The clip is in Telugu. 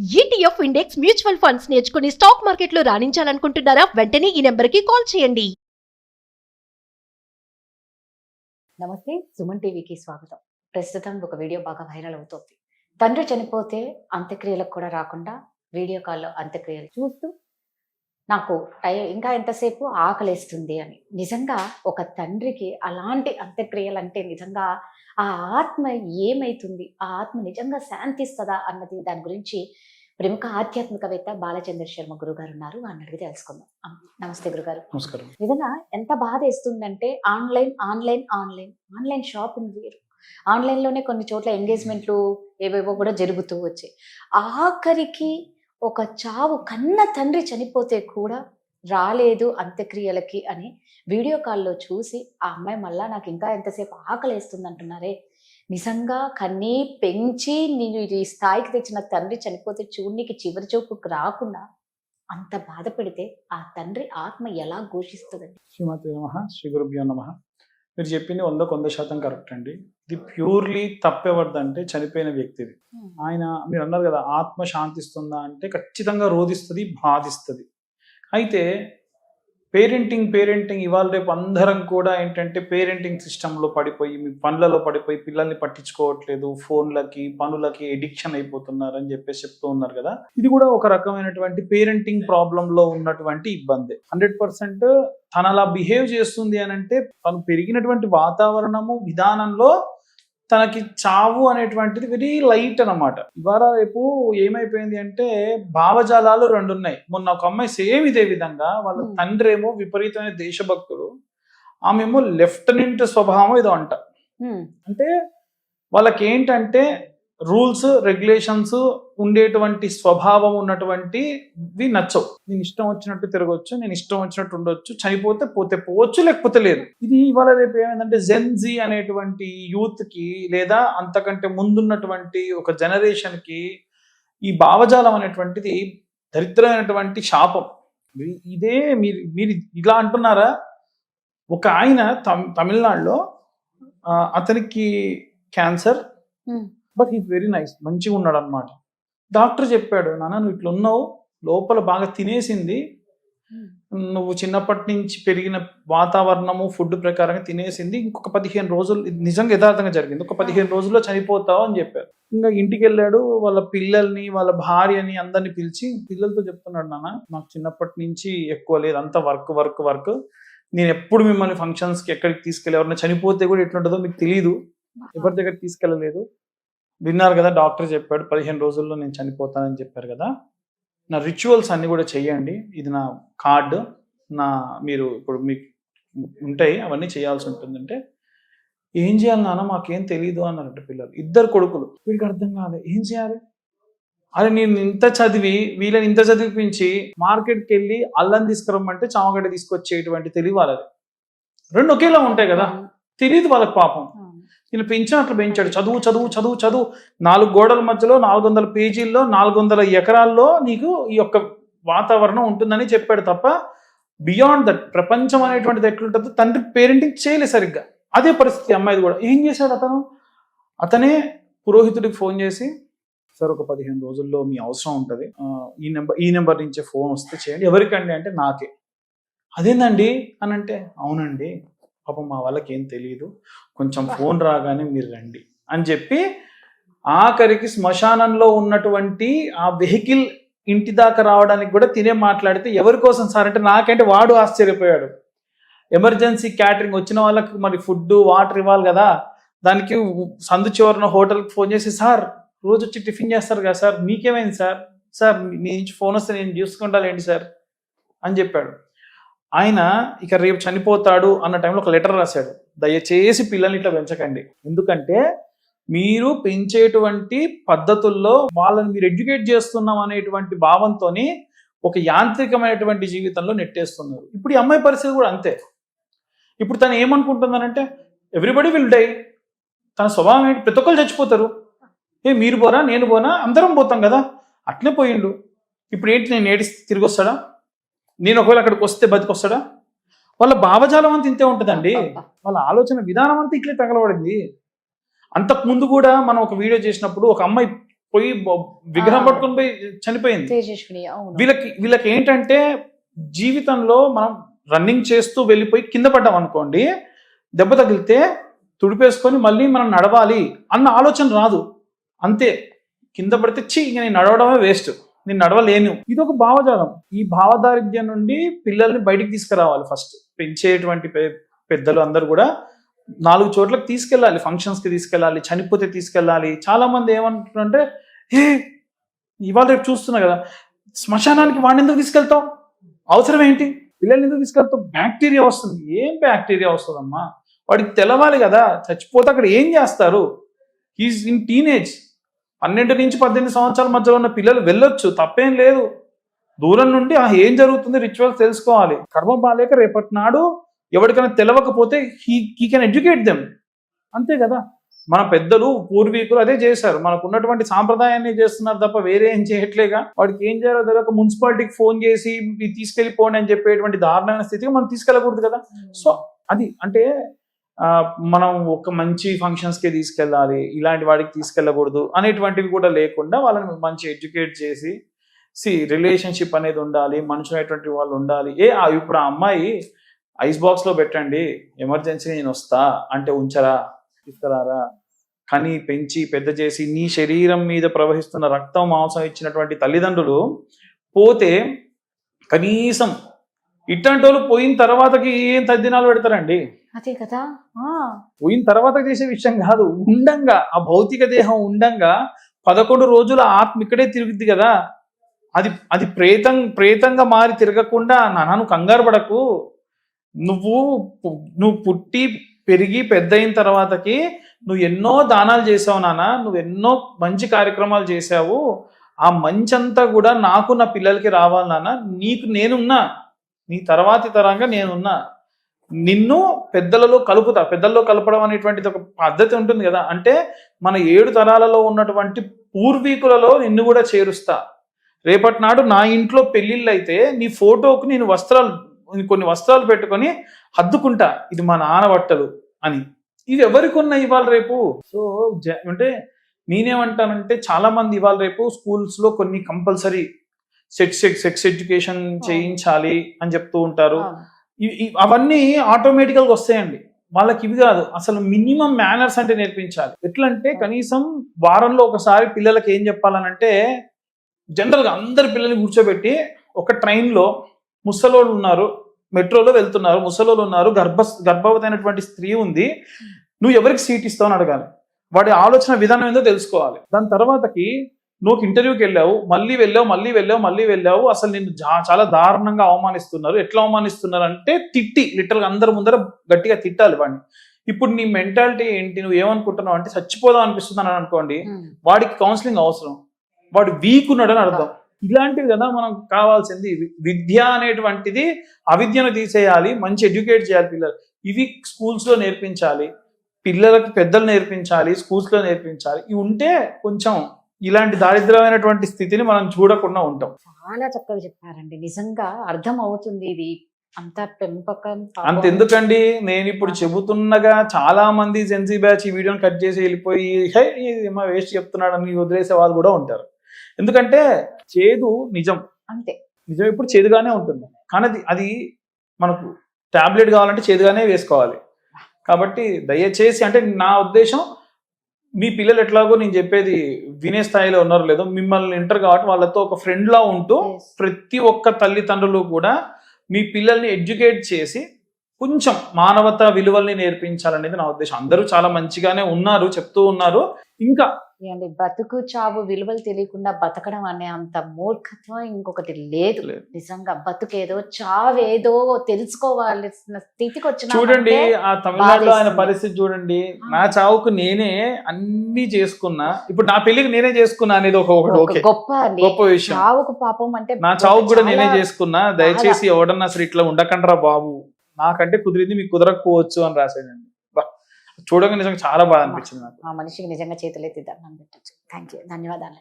ఈటీఎఫ్ ఇండెక్స్ మ్యూచువల్ ఫండ్స్ నేర్చుకుని స్టాక్ మార్కెట్లో రాణించాలనుకుంటున్నారా? వెంటనే ఈ నెంబర్కి కాల్ చేయండి. నమస్తే, సుమన్ టీవీకి స్వాగతం. ప్రస్తుతం ఒక వీడియో బాగా వైరల్ అవుతోంది. తండ్రి చనిపోతే అంత్యక్రియలకు కూడా రాకుండా వీడియో కాల్లో అంత్యక్రియలు చూస్తూ నాకు ఇంకా ఎంతసేపు ఆకలేస్తుంది అని. నిజంగా ఒక తండ్రికి అలాంటి అంత్యక్రియలు అంటే నిజంగా ఆ ఆత్మ ఏమైతుంది, ఆ ఆత్మ నిజంగా శాంతిస్తుందా అన్నది దాని గురించి ప్రముఖ ఆధ్యాత్మికవేత్త బాలచంద్ర శర్మ గురుగారు ఉన్నారు, వారిని అడిగి తెలుసుకుందాం. నమస్తే గురుగారు. నమస్కారం. నిజంగా ఎంత బాధ వేస్తుందంటే online online online online shopping వేరు, ఆన్లైన్లోనే కొన్ని చోట్ల ఎంగేజ్మెంట్లు ఏవేవో కూడా జరుగుతూ వచ్చాయి. ఆఖరికి ఒక చావు కన్న తండ్రి చనిపోతే కూడా రాలేదు అంత్యక్రియలకి అని వీడియో కాల్లో చూసి ఆ అమ్మాయి మళ్ళా నాకు ఇంకా ఎంతసేపు ఆకలేస్తుంది అంటున్నారే. నిజంగా కన్నీ పెంచి నేను ఈ స్థాయికి తెచ్చిన తండ్రి చనిపోతే చూడనికి చివరి చూపుకు రాకుండా అంత బాధ పెడితే ఆ తండ్రి ఆత్మ ఎలా ఘోషిస్తుందండి? శ్రీమతి నమః, శ్రీ గురుభ్యో నమః. మీరు చెప్పింది 100% కరెక్ట్ అండి. ఇది ప్యూర్లీ తప్పెవరిదంటే చనిపోయిన వ్యక్తిది. ఆయన మీరు అన్నారు కదా, ఆత్మ శాంతిస్తుందా అంటే ఖచ్చితంగా రోధిస్తుంది, బాధిస్తుంది. అయితే పేరెంటింగ్ ఇవాళ రేపు అందరం కూడా ఏంటంటే పేరెంటింగ్ సిస్టంలో పడిపోయి, మీ పనులలో పడిపోయి పిల్లల్ని పట్టించుకోవట్లేదు, ఫోన్లకి పనులకి ఎడిక్షన్ అయిపోతున్నారు అని చెప్పేసి చెప్తూ ఉన్నారు కదా. ఇది కూడా ఒక రకమైనటువంటి పేరెంటింగ్ ప్రాబ్లంలో ఉన్నటువంటి ఇబ్బంది. 100% తను అలా బిహేవ్ చేస్తుంది అని అంటే తను పెరిగినటువంటి వాతావరణము విధానంలో తనకి చావు అనేటువంటిది వెరీ లైట్ అనమాట. ఇవాళ రేపు ఏమైపోయింది అంటే భావజాలాలు రెండు ఉన్నాయి. మొన్న ఒక అమ్మాయి సేమ్ ఇదే విధంగా, వాళ్ళ తండ్రి ఏమో విపరీతమైన దేశభక్తుడు, ఆమెమో లెఫ్టినెంట్ స్వభావం ఏదో అంట. అంటే వాళ్ళకి ఏంటంటే రూల్స్ రెగ్యులేషన్స్ ఉండేటువంటి స్వభావం ఉన్నటువంటివి నచ్చవు. నేను ఇష్టం వచ్చినట్టు తిరగవచ్చు, నేను ఇష్టం వచ్చినట్టు ఉండొచ్చు, చనిపోతే పోతే పోవచ్చు, లేకపోతే లేదు. ఇది ఇవాళ రేపు ఏమైందంటే జెన్జీ అనేటువంటి యూత్ కి లేదా అంతకంటే ముందున్నటువంటి ఒక జనరేషన్ కి ఈ భావజాలం అనేటువంటిది దరిద్రమైనటువంటి శాపం. ఇదే మీరు ఇలా అంటున్నారా? ఒక ఆయన తమిళనాడులో అతనికి cancer, but he's very nice, మంచిగా ఉన్నాడు అనమాట. డాక్టర్ చెప్పాడు, నాన్న నువ్వు ఇట్లా ఉన్నావు, లోపల బాగా తినేసింది, నువ్వు చిన్నప్పటి నుంచి పెరిగిన వాతావరణము ఫుడ్ ప్రకారంగా తినేసింది, ఇంకొక 15 రోజులు, నిజంగా యథార్థంగా జరిగింది, ఒక 15 రోజుల్లో చనిపోతావు అని చెప్పారు. ఇంకా ఇంటికి వెళ్ళాడు, వాళ్ళ పిల్లల్ని వాళ్ళ భార్యని అందరిని పిలిచి పిల్లలతో చెప్తున్నాడు, నాన్న నాకు చిన్నప్పటి నుంచి ఎక్కువ లేదు, అంత వర్క్ వర్క్ వర్క్, నేను ఎప్పుడు మిమ్మల్ని ఫంక్షన్స్కి ఎక్కడికి తీసుకెళ్ళి, ఎవరైనా చనిపోతే కూడా ఎట్లుంటుందో మీకు తెలియదు, ఎవరి దగ్గర తీసుకెళ్ళలేదు. విన్నారు కదా, డాక్టర్ చెప్పాడు 15 రోజుల్లో నేను చనిపోతానని చెప్పారు కదా, నా రిచువల్స్ అన్నీ కూడా చెయ్యండి, ఇది నా కార్డు, మీరు ఇప్పుడు మీకు ఉంటాయి అవన్నీ చేయాల్సి ఉంటుందంటే, ఏం చేయాలి నాన్న మాకేం తెలియదు అన్నారంట పిల్లలు, 2 కొడుకులు. వీడికి అర్థం కాలేదు ఏం చేయాలి. అరే నేను ఇంత చదివి వీళ్ళని ఇంత చదివిపించి మార్కెట్కి వెళ్ళి అల్లం తీసుకురమ్మంటే చామగడ్డ తీసుకొచ్చేటువంటి తెలివి వాళ్ళది. 2 ఒకేలా ఉంటాయి కదా, తెలియదు వాళ్ళకి పాపం. ఈయన పెంచినట్లు పెంచాడు, చదువు చదువు చదువు చదువు, 4 గోడల మధ్యలో 400 పేజీల్లో 400 ఎకరాల్లో నీకు ఈ యొక్క వాతావరణం ఉంటుందని చెప్పాడు తప్ప బియాండ్ దట్ ప్రపంచం అనేటువంటిది ఎట్లుంటుందో తండ్రి పేరెంటింగ్ చేయలేదు సరిగ్గా. అదే పరిస్థితి అమ్మాయిది కూడా. ఏం చేశాడు అతనే పురోహితుడికి ఫోన్ చేసి, సార్ ఒక 15 రోజుల్లో మీ అవసరం ఉంటుంది, ఈ నెంబర్ నుంచే ఫోన్ వస్తే చేయండి. ఎవరికండి అంటే నాకే. అదేందండి అని అంటే, అవునండి పాపం మా వాళ్ళకి ఏం తెలియదు, కొంచెం ఫోన్ రాగానే మీరు రండి అని చెప్పి ఆఖరికి శ్మశానంలో ఉన్నటువంటి ఆ వెహికల్ ఇంటి దాకా రావడానికి కూడా తినే మాట్లాడితే, ఎవరి కోసం సార్ అంటే నాకంటే వాడు ఆశ్చర్యపోయాడు. ఎమర్జెన్సీ క్యాటరింగ్ వచ్చిన వాళ్ళకి మరి ఫుడ్ వాటర్ ఇవ్వాలి కదా, దానికి సందు చివరన హోటల్కి ఫోన్ చేసి, సార్ రోజు వచ్చి టిఫిన్ చేస్తారు కదా సార్, మీకేమైంది సార్, సార్ మీ నుంచి ఫోన్ వస్తే నేను చూసుకుంటాలేంటి సార్ అని చెప్పాడు. ఆయన ఇక రేపు చనిపోతాడు అన్న టైంలో ఒక లెటర్ రాశాడు, దయచేసి పిల్లల్ని ఇట్లా పెంచకండి, ఎందుకంటే మీరు పెంచేటువంటి పద్ధతుల్లో వాళ్ళని మీరు ఎడ్యుకేట్ చేస్తున్నాం అనేటువంటి భావంతో ఒక యాంత్రికమైనటువంటి జీవితంలో నెట్టేస్తున్నారు. ఇప్పుడు ఈ అమ్మాయి పరిస్థితి కూడా అంతే. ఇప్పుడు తను ఏమనుకుంటుందనంటే ఎవ్రీబడి విల్ డై, తన స్వభావం ఏంటి, ప్రతి ఒక్కరు చచ్చిపోతారు, మీరు పోరా నేను పోనా అందరం పోతాం కదా, అట్లే పోయిండు. ఇప్పుడు ఏంటి, నేను ఏడిస్తే తిరిగి వస్తాడా, నేను ఒకవేళ అక్కడికి వస్తే బతికొస్తాడా? వాళ్ళ భావజాలం అంతా ఇంతే ఉంటుందండి, వాళ్ళ ఆలోచన విధానం అంతా ఇట్లే తగలబడింది. అంతకుముందు కూడా మనం ఒక వీడియో చేసినప్పుడు ఒక అమ్మాయి పోయి విగ్రహం పట్టుకొని పోయి చనిపోయింది. తేజస్విని, అవును. వీళ్ళకి ఏంటంటే జీవితంలో మనం రన్నింగ్ చేస్తూ వెళ్ళిపోయి కింద పడ్డాం అనుకోండి, దెబ్బ తగిలితే తుడిపేసుకొని మళ్ళీ మనం నడవాలి అన్న ఆలోచన రాదు. అంతే, కింద పడితే ఇంక నేను నడవడమే వేస్ట్, నేను నడవలేను. ఇది ఒక భావజాలం. ఈ భావదారిద్ర్యం నుండి పిల్లల్ని బయటికి తీసుకురావాలి. ఫస్ట్ పెంచేటువంటి పెద్దలు అందరూ కూడా 4 చోట్లకి తీసుకెళ్ళాలి, ఫంక్షన్స్కి తీసుకెళ్ళాలి, చనిపోతే తీసుకెళ్ళాలి. చాలా మంది ఏమంటున్నారంటే, ఇవాళ రేపు చూస్తున్నా కదా, శ్మశానానికి వాడిని ఎందుకు తీసుకెళ్తావు, అవసరం ఏంటి, పిల్లల్ని ఎందుకు తీసుకెళ్తావు, బ్యాక్టీరియా వస్తుంది. ఏం బ్యాక్టీరియా వస్తుందమ్మా, వాడికి తెలవాలి కదా, చచ్చిపోతే అక్కడ ఏం చేస్తారు. హీఈస్ ఇన్ టీనేజ్, 12 నుంచి 18 సంవత్సరాల మధ్యలో ఉన్న పిల్లలు వెళ్ళొచ్చు, తప్పేం లేదు. దూరం నుండి ఏం జరుగుతుంది రిచువల్స్ తెలుసుకోవాలి. కర్మ బాలేక రేపటి నాడు ఎవరికైనా తెలవకపోతే హీ కెన్ ఎడ్యుకేట్ దెమ్. అంతే కదా, మన పెద్దలు పూర్వీకులు అదే చేశారు. మనకు ఉన్నటువంటి సాంప్రదాయాన్ని చేస్తున్నారు తప్ప వేరే ఏం చేయట్లేగా. వాడికి ఏం చేయాలో తెలియక మున్సిపాలిటీకి ఫోన్ చేసి తీసుకెళ్ళిపోండి అని చెప్పేటువంటి దారుణమైన స్థితికి మనం తీసుకెళ్ళకూడదు కదా. సో అది అంటే మనం ఒక మంచి ఫంక్షన్స్కి తీసుకెళ్ళాలి, ఇలాంటి వాడికి తీసుకెళ్ళకూడదు అనేటువంటివి కూడా లేకుండా వాళ్ళని మంచి ఎడ్యుకేట్ చేసి రిలేషన్షిప్ అనేది ఉండాలి, మనుషులు అనేటువంటి వాళ్ళు ఉండాలి. ఇప్పుడు ఆ అమ్మాయి ఐస్ బాక్స్ లో పెట్టండి, ఎమర్జెన్సీ నేను వస్తా అంటే ఉంచరా, తీసుకురారా, కానీ పెంచి పెద్ద చేసి నీ శరీరం మీద ప్రవహిస్తున్న రక్తం మాంసం ఇచ్చినటువంటి తల్లిదండ్రులు పోతే కనీసం ఇట్లాంటి వాళ్ళు పోయిన తర్వాతకి ఏం తద్దినాలు పెడతారండి. అదే కదా, పోయిన తర్వాత చేసే విషయం కాదు, ఉండంగా ఆ భౌతిక దేహం ఉండంగా 11 రోజుల ఆత్మ ఇక్కడే తిరుగుద్ది కదా. అది ప్రేతంగా మారి తిరగకుండా, నాన్న నువ్వు కంగారు పడకు, నువ్వు పుట్టి పెరిగి పెద్ద అయిన తర్వాతకి నువ్వు ఎన్నో దానాలు చేసావు నాన్న, నువ్వు ఎన్నో మంచి కార్యక్రమాలు చేసావు, ఆ మంచంతా కూడా నాకు నా పిల్లలకి రావాలి నాన్న, నీకు నేనున్నా, నీ తర్వాతి తరంగా నేనున్నా, నిన్ను పెద్దలలో కలుపుతా. పెద్దల్లో కలపడం అనేటువంటిది ఒక పద్ధతి ఉంటుంది కదా. అంటే మన 7 తరాలలో ఉన్నటువంటి పూర్వీకులలో నిన్ను కూడా చేరుస్తా. రేపటి నాడు నా ఇంట్లో పెళ్ళిళ్ళు అయితే నీ ఫోటోకు నేను కొన్ని వస్త్రాలు పెట్టుకొని హద్దుకుంటా, ఇది మా నాన్న బట్టలు అని. ఇవి ఎవరికి ఉన్నాయి ఇవాళ రేపు? సో అంటే నేనేమంటానంటే, చాలా మంది ఇవాళ రేపు స్కూల్స్ లో కొన్ని కంపల్సరీ సెక్స్ ఎడ్యుకేషన్ చేయించాలి అని చెప్తూ ఉంటారు. అవన్నీ ఆటోమేటికల్ గా వస్తాయండి. వాళ్ళకి ఇవి కాదు, అసలు మినిమం మేనర్స్ అంటే నేర్పించాలి. ఎట్లా అంటే కనీసం వారంలో ఒకసారి పిల్లలకి ఏం చెప్పాలనంటే, జనరల్ గా అందరి పిల్లల్ని కూర్చోబెట్టి ఒక ట్రైన్లో ముసలోళ్ళు ఉన్నారు, మెట్రోలో వెళ్తున్నారు, ముసలోళ్ళు ఉన్నారు, గర్భవతి అయినటువంటి స్త్రీ ఉంది, నువ్వు ఎవరికి సీట్ ఇస్తావు అని అడగాలి. వాడి ఆలోచన విధానం ఏందో తెలుసుకోవాలి. దాని తర్వాతకి నువ్వు ఇంటర్వ్యూకి వెళ్ళావు, మళ్ళీ వెళ్ళావు, అసలు నిన్ను చాలా దారుణంగా అవమానిస్తున్నారు. ఎట్లా అవమానిస్తున్నారు అంటే లిటరల్గా అందరి ముందర గట్టిగా తిట్టాలి వాడిని. ఇప్పుడు నీ మెంటాలిటీ ఏంటి, నువ్వు ఏమనుకుంటున్నావు అంటే చచ్చిపోదాం అనిపిస్తుంది అని అనుకోండి, వాడికి కౌన్సిలింగ్ అవసరం, వాడు వీక్ ఉన్నాడు అని అర్థం. ఇలాంటివి కదా మనం కావాల్సింది. విద్య అనేటువంటిది అవిద్యను తీసేయాలి, మంచి ఎడ్యుకేట్ చేయాలి పిల్లలు. ఇవి స్కూల్స్ లో నేర్పించాలి, పిల్లలకి పెద్దలు నేర్పించాలి, స్కూల్స్ లో నేర్పించాలి. ఇవి ఉంటే కొంచెం ఇలాంటి దారిద్రమైనటువంటి స్థితిని మనం చూడకుండా ఉంటాం. చాలా చక్కగా చెప్పారండి, నిజంగా అర్థం అవుతుంది. ఇది అంత పెంపకం అంతెందుకండి, నేను ఇప్పుడు చెబుతున్నగా చాలా మంది జెన్సీ బ్యాచ్ ఈ వీడియోని కట్ చేసి వెళ్ళిపోయి వేస్ట్ చెప్తున్నాడని వదిలేసే వాళ్ళు కూడా ఉంటారు. ఎందుకంటే చేదు నిజం, అంతే, నిజం ఎప్పుడు చేదుగానే ఉంటుంది. కానీ అది మనకు టాబ్లెట్ కావాలంటే చేదుగానే వేసుకోవాలి. కాబట్టి దయచేసి, అంటే నా ఉద్దేశం, మీ పిల్లలు ఎట్లాగో నేను చెప్పేది వినే స్థాయిలో ఉన్నారో లేదో, మిమ్మల్ని ఇంటర్ కాబట్టి వాళ్ళతో ఒక ఫ్రెండ్ లా ఉంటూ ప్రతి ఒక్క తల్లిదండ్రులు కూడా మీ పిల్లల్ని ఎడ్యుకేట్ చేసి కొంచెం మానవతా విలువల్ని నేర్పించాలనేది నా ఉద్దేశం. అందరూ చాలా మంచిగానే ఉన్నారు, చెప్తూ ఉన్నారు. ఇంకా బతుకు చావు విలువలు తెలియకుండా బతకడం అనే అంత మూర్ఖత్వం ఇంకొకటి లేదు. నిజంగా బతుకేదో చావేదో తెలుసుకోవాల్సిన స్థితికి వచ్చిన చూడండి, ఆ తమిళనాడులో ఆయన పరిస్థితి చూడండి. నా చావుకు నేనే అన్ని చేసుకున్నా, ఇప్పుడు నా పెళ్లికి నేనే చేసుకున్నా అనేది ఒక గొప్ప విషయం. చావుకు పాపం అంటే నా చావుకు కూడా నేనే చేసుకున్నా, దయచేసి ఎవడన్నా అసలు ఇట్లా ఉండకండ్రా బాబు, నాకంటే కుదిరింది మీకు కుదరకపోవచ్చు అని రాశాడండి. చూడగా నిజంగా చాలా బాగా అనిపించింది నాకు. ఆ మనిషికి నిజంగా చేతులెత్తి దండం పెట్టచ్చు. ధన్యవాదాలు.